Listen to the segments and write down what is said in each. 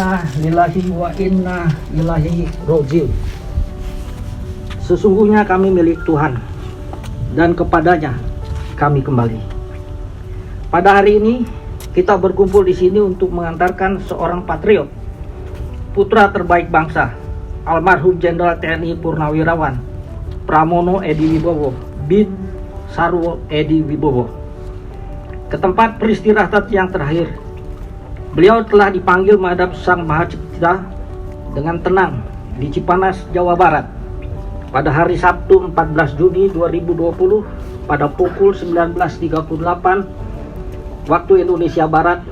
Inna lillahi wa inna ilaihi rajiun. Sesungguhnya kami milik Tuhan dan kepadanya kami kembali. Pada hari ini kita berkumpul di sini untuk mengantarkan seorang patriot, putra terbaik bangsa, almarhum Jenderal TNI Purnawirawan Pramono Edy Wibowo bin Sarwo Edy Wibowo ke tempat peristirahatan yang terakhir. Beliau telah dipanggil menghadap Sang Maha Cipta dengan tenang di Cipanas, Jawa Barat pada hari Sabtu 14 Juni 2020 pada pukul 19.38 waktu Indonesia Barat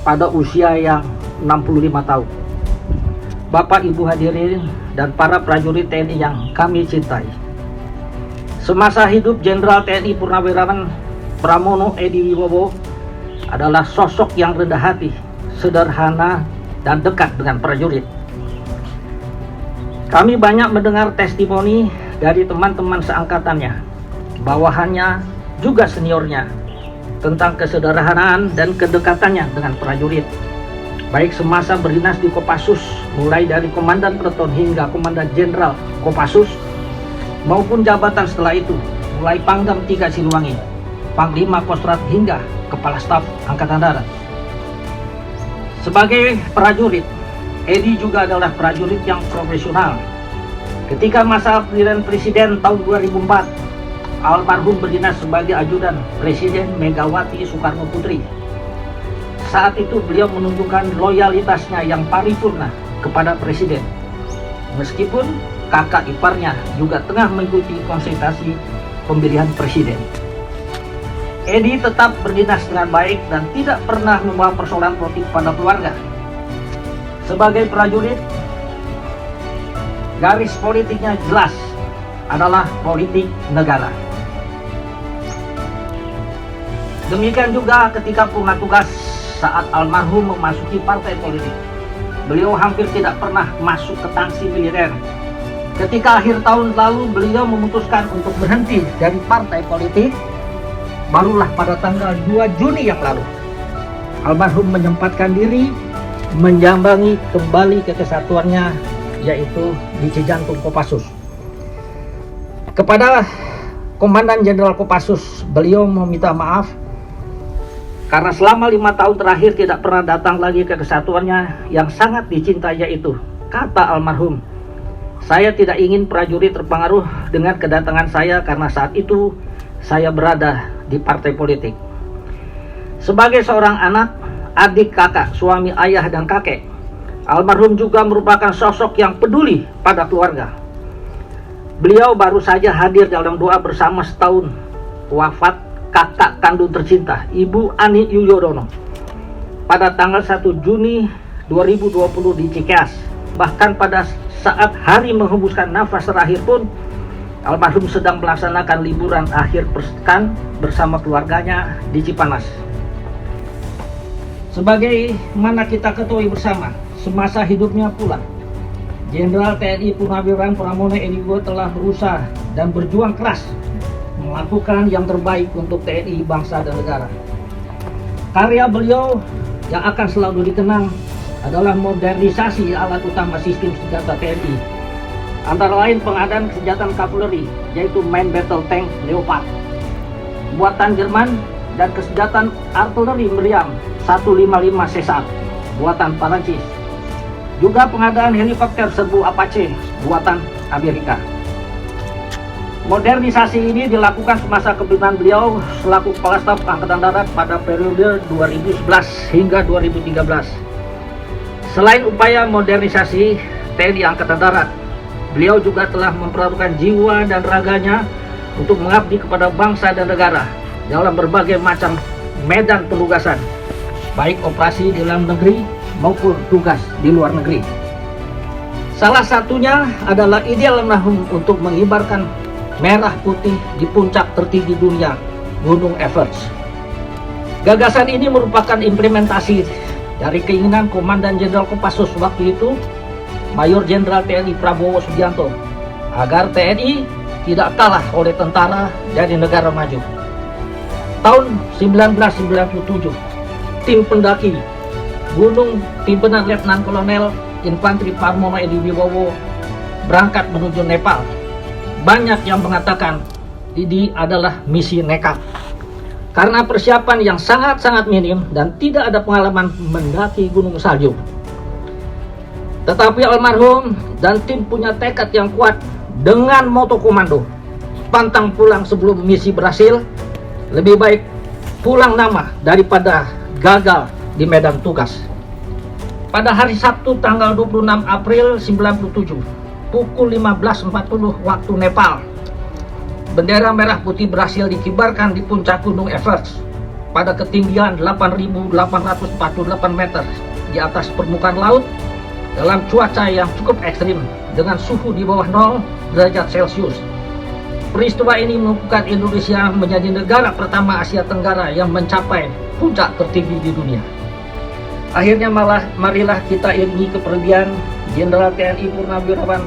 pada usia yang 65 tahun. Bapak Ibu hadirin dan para prajurit TNI yang kami cintai. Semasa hidup Jenderal TNI Purnawirawan Pramono Edy Wibowo adalah sosok yang rendah hati, sederhana, dan dekat dengan prajurit. Kami banyak mendengar testimoni dari teman-teman seangkatannya, bawahannya, juga seniornya, tentang kesederhanaan dan kedekatannya dengan prajurit, baik semasa berdinas di Kopassus, mulai dari Komandan Peleton hingga Komandan Jenderal Kopassus, maupun jabatan setelah itu, mulai Pangdam 3 Siliwangi, Panglima Kostrat hingga Kepala Staf Angkatan Darat. Sebagai prajurit, Edy juga adalah prajurit yang profesional. Ketika masa pemilihan presiden tahun 2004, almarhum berdinas sebagai ajudan Presiden Megawati Soekarno Putri. Saat itu beliau menunjukkan loyalitasnya yang paripurna kepada presiden, meskipun kakak iparnya juga tengah mengikuti konsultasi pemilihan presiden. Edy tetap berdinas dengan baik dan tidak pernah membawa persoalan politik pada keluarga. Sebagai prajurit, garis politiknya jelas adalah politik negara. Demikian juga ketika purna tugas saat almarhum memasuki partai politik, beliau hampir tidak pernah masuk ke tangsi militer. Ketika akhir tahun lalu beliau memutuskan untuk berhenti dari partai politik, barulah pada tanggal 2 Juni yang lalu almarhum menyempatkan diri menjambangi kembali ke kesatuannya, yaitu di Cijantung Kopassus. Kepada Komandan Jenderal Kopassus, beliau meminta maaf karena selama 5 tahun terakhir tidak pernah datang lagi ke kesatuannya yang sangat dicintai, yaitu, kata almarhum, "Saya tidak ingin prajurit terpengaruh dengan kedatangan saya karena saat itu saya berada di partai politik." Sebagai seorang anak, adik, kakak, suami, ayah, dan kakek, almarhum juga merupakan sosok yang peduli pada keluarga. Beliau baru saja hadir dalam doa bersama setahun wafat kakak kandung tercinta, Ibu Ani Yudhoyono, pada tanggal 1 Juni 2020 di Cikeas. Bahkan pada saat hari menghembuskan nafas terakhir pun, almarhum sedang melaksanakan liburan akhir pekan bersama keluarganya di Cipanas. Sebagai mana kita ketahui bersama, semasa hidupnya pula, Jenderal TNI Purnawirawan Pramono Edy Wibowo telah berusaha dan berjuang keras melakukan yang terbaik untuk TNI, bangsa, dan negara. Karya beliau yang akan selalu dikenang adalah modernisasi alat utama sistem senjata TNI, antara lain pengadaan senjata kavaleri, yaitu Main Battle Tank Leopard buatan Jerman dan senjata artileri meriam 155 Cesar buatan Perancis. Juga pengadaan helikopter serbu Apache buatan Amerika. Modernisasi ini dilakukan semasa kepemimpinan beliau selaku Kepala Staf Angkatan Darat pada periode 2011 hingga 2013. Selain upaya modernisasi TNI Angkatan Darat, beliau juga telah mempertaruhkan jiwa dan raganya untuk mengabdi kepada bangsa dan negara dalam berbagai macam medan penugasan, baik operasi di dalam negeri maupun tugas di luar negeri. Salah satunya adalah ideal almarhum untuk mengibarkan merah putih di puncak tertinggi dunia, Gunung Everest. Gagasan ini merupakan implementasi dari keinginan Komandan Jenderal Kopassus waktu itu, Mayor Jenderal TNI Prabowo Subianto, agar TNI tidak kalah oleh tentara dari negara maju. Tahun 1997, tim pendaki Gunung pimpinan Letnan Kolonel Infantri Parmono Edi Wibowo berangkat menuju Nepal. Banyak yang mengatakan ini adalah misi nekat karena persiapan yang sangat-sangat minim dan tidak ada pengalaman mendaki gunung salju. Tetapi almarhum dan tim punya tekad yang kuat dengan moto komando, pantang pulang sebelum misi berhasil. Lebih baik pulang nama daripada gagal di medan tugas. Pada hari Sabtu tanggal 26 April 97 pukul 15.40 waktu Nepal, bendera merah putih berhasil dikibarkan di puncak Gunung Everest pada ketinggian 8.848 meter di atas permukaan laut dalam cuaca yang cukup ekstrim dengan suhu di bawah 0 derajat Celcius. Peristiwa ini mengukuhkan Indonesia menjadi negara pertama Asia Tenggara yang mencapai puncak tertinggi di dunia. Akhirnya marilah kita iringi kepergian Jenderal TNI Purnawirawan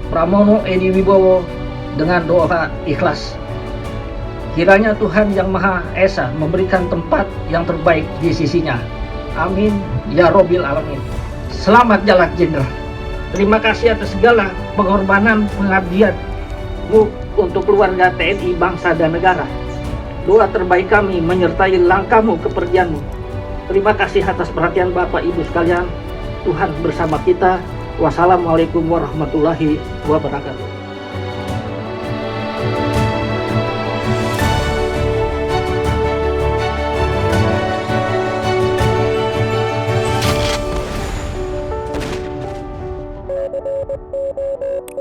Pramono Edi Wibowo dengan doa ikhlas. Kiranya Tuhan Yang Maha Esa memberikan tempat yang terbaik di sisinya. Amin ya Robbil Alamin. Selamat jalan Jenderal. Terima kasih atas segala pengorbanan pengabdianmu untuk keluarga TNI, bangsa dan negara. Doa terbaik kami menyertai langkahmu kepergianmu. Terima kasih atas perhatian Bapak Ibu sekalian. Tuhan bersama kita. Wassalamualaikum warahmatullahi wabarakatuh.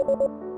Thank you.